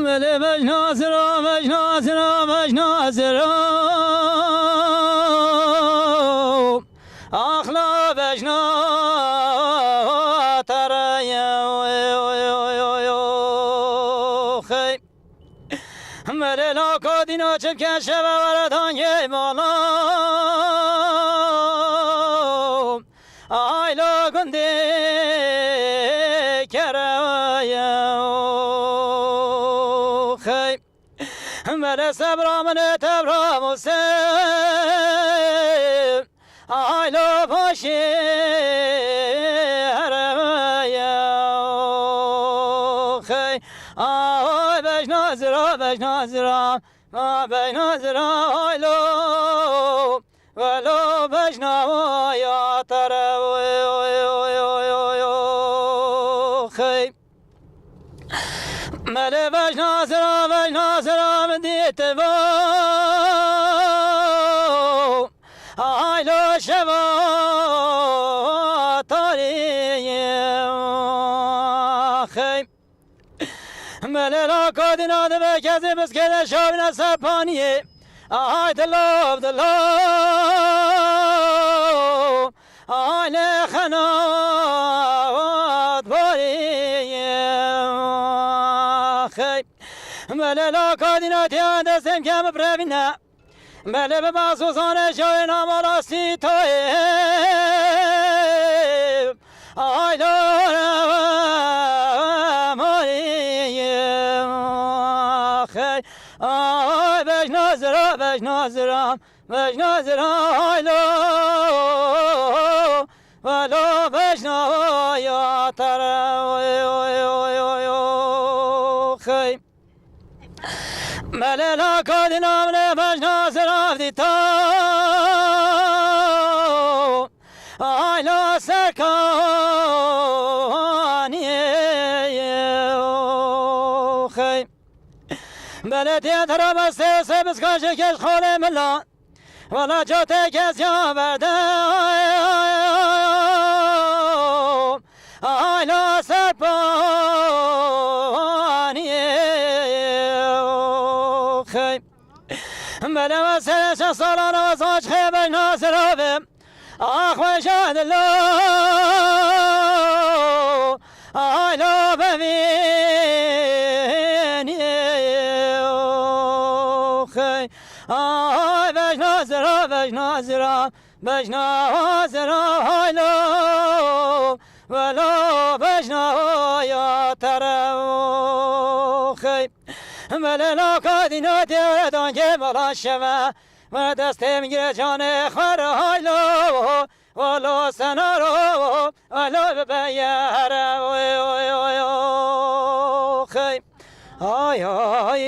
ملی بجنازرا بجنازرا بجنازرا اخلا بجنا ترایا خی ملی لا کادینا چه کشه و وردان یه مالا آیلا گنده مل صبر من تبرا مسیم آیلو پاشی هرمایا خی آی بجنازرا بجنازرا بجنازرا آیلو ولو بجنایا ترو خی مل بجنازرا بجنازرا من دیت با آیلو شبا تاری خی مل لا کادینا دو کسی بسکل شابنا سپانیه آی دلاب دلاب آی خنات باری خی مل لا کادینا تیان دستم کم بربینه مل به باسوزان شای نامالاستی توی آی دارم آی خی آی بجنازرا بجنازرا بجنازرا آی لو ولو بجنا یا ترا خی مل لا کادینا من بجنازرا دیتا آی لا سرکانی خی بلدی ترا بسته سبز کاش کش خاله ملا ولا جاته کس یا برده آی لا سرپانی خی بله و سرش سالان و زاج خیبه ناصرابم آخوه شاد الله آی لا ببینی خی آی بجنازرا بجنازرا بجنازرا آی لا ولو بجنا یا ترا خی مل لا کادینا تیردان که بالا شوه و دسته میگیره جان خور آی لا ولو سنارو ولو ببیر خی آی آی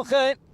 خی